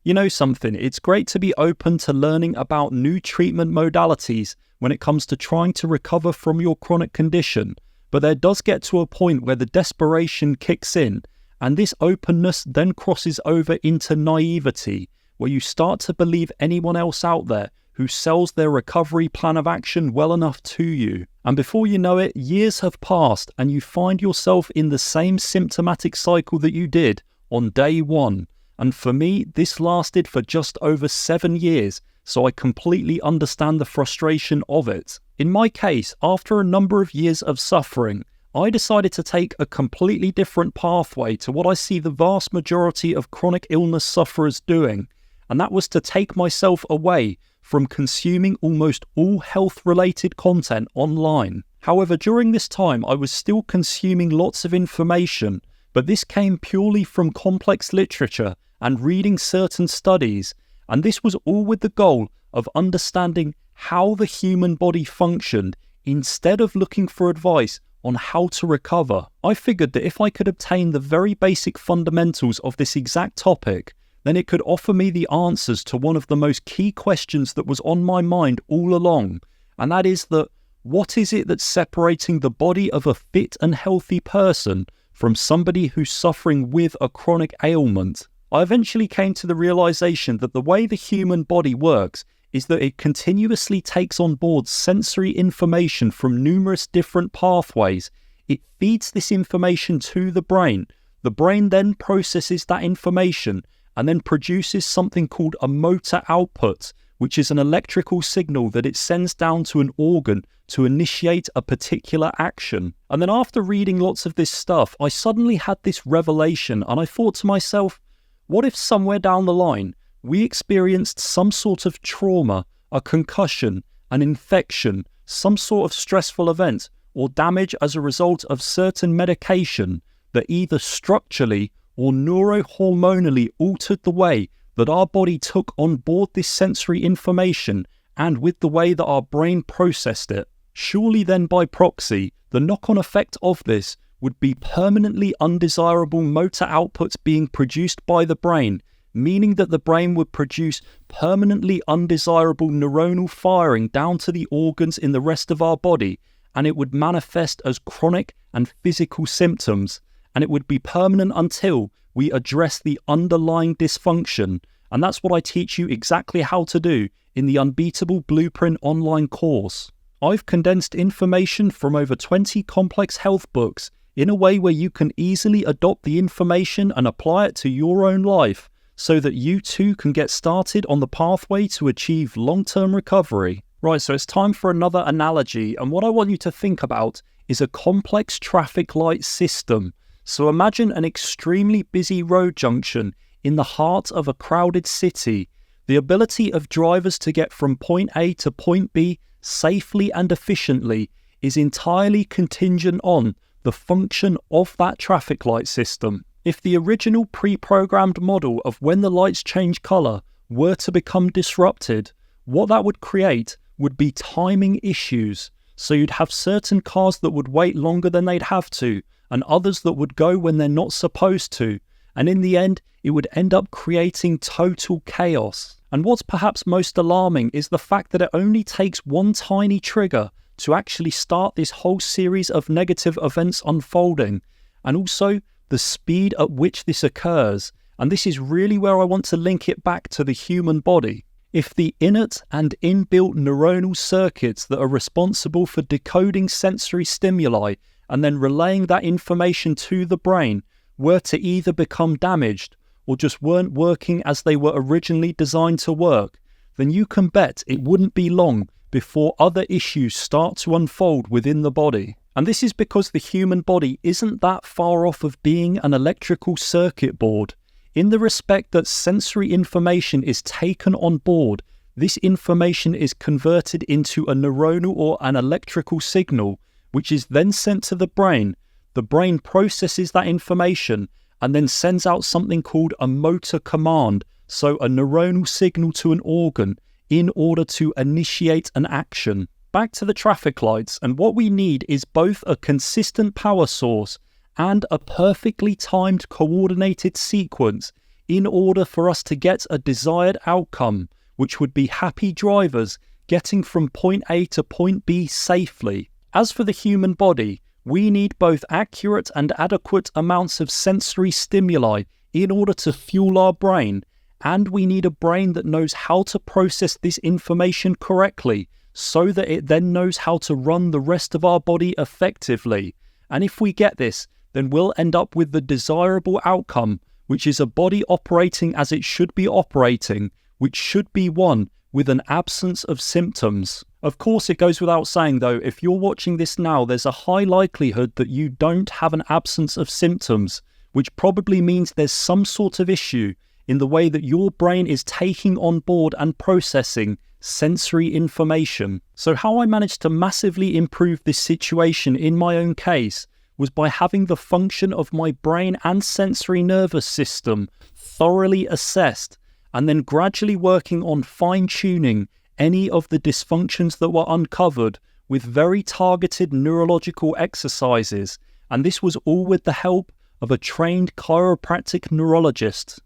You know something, it's great to be open to learning about new treatment modalities when it comes to trying to recover from your chronic condition, but there does get to a point where the desperation kicks in, and this openness then crosses over into naivety, where you start to believe anyone else out there who sells their recovery plan of action well enough to you. And before you know it, years have passed and you find yourself in the same symptomatic cycle that you did on day one. And for me, this lasted for just over 7 years, so I completely understand the frustration of it. In my case, after a number of years of suffering, I decided to take a completely different pathway to what I see the vast majority of chronic illness sufferers doing, and that was to take myself away from consuming almost all health-related content online. However, during this time, I was still consuming lots of information, but this came purely from complex literature and reading certain studies, and this was all with the goal of understanding how the human body functioned instead of looking for advice on how to recover. I figured that if I could obtain the very basic fundamentals of this exact topic, then it could offer me the answers to one of the most key questions that was on my mind all along, and that is that what is it that's separating the body of a fit and healthy person from somebody who's suffering with a chronic ailment? I eventually came to the realization that the way the human body works is that it continuously takes on board sensory information from numerous different pathways. It feeds this information to the brain. The brain then processes that information and then produces something called a motor output, which is an electrical signal that it sends down to an organ to initiate a particular action. And then after reading lots of this stuff, I suddenly had this revelation, and I thought to myself, what if somewhere down the line we experienced some sort of trauma, a concussion, an infection, some sort of stressful event, or damage as a result of certain medication that either structurally or neurohormonally altered the way that our body took on board this sensory information and with the way that our brain processed it? Surely then by proxy, the knock-on effect of this would be permanently undesirable motor outputs being produced by the brain, meaning that the brain would produce permanently undesirable neuronal firing down to the organs in the rest of our body, and it would manifest as chronic and physical symptoms, and it would be permanent until we address the underlying dysfunction. And that's what I teach you exactly how to do in the Unbeatable Blueprint online course. I've condensed information from over 20 complex health books in a way where you can easily adopt the information and apply it to your own life, so that you too can get started on the pathway to achieve long-term recovery. Right, so it's time for another analogy, and what I want you to think about is a complex traffic light system. So imagine an extremely busy road junction in the heart of a crowded city. The ability of drivers to get from point A to point B safely and efficiently is entirely contingent on the function of that traffic light system. If the original pre-programmed model of when the lights change colour were to become disrupted, what that would create would be timing issues. So you'd have certain cars that would wait longer than they'd have to, and others that would go when they're not supposed to. And in the end, it would end up creating total chaos. And what's perhaps most alarming is the fact that it only takes one tiny trigger to actually start this whole series of negative events unfolding, and also the speed at which this occurs. And this is really where I want to link it back to the human body. If the innate and inbuilt neuronal circuits that are responsible for decoding sensory stimuli and then relaying that information to the brain were to either become damaged or just weren't working as they were originally designed to work, then you can bet it wouldn't be long before other issues start to unfold within the body. And this is because the human body isn't that far off of being an electrical circuit board. In the respect that sensory information is taken on board, this information is converted into a neuronal or an electrical signal, which is then sent to the brain. The brain processes that information and then sends out something called a motor command, so a neuronal signal to an organ, in order to initiate an action. Back to the traffic lights, and what we need is both a consistent power source and a perfectly timed coordinated sequence in order for us to get a desired outcome, which would be happy drivers getting from point A to point B safely. As for the human body, we need both accurate and adequate amounts of sensory stimuli in order to fuel our brain, and we need a brain that knows how to process this information correctly so that it then knows how to run the rest of our body effectively. And if we get this, then we'll end up with the desirable outcome, which is a body operating as it should be operating, which should be one with an absence of symptoms. Of course, it goes without saying though, if you're watching this now, there's a high likelihood that you don't have an absence of symptoms, which probably means there's some sort of issue in the way that your brain is taking on board and processing sensory information. So how I managed to massively improve this situation in my own case was by having the function of my brain and sensory nervous system thoroughly assessed, and then gradually working on fine-tuning any of the dysfunctions that were uncovered with very targeted neurological exercises, and this was all with the help of a trained chiropractic neurologist.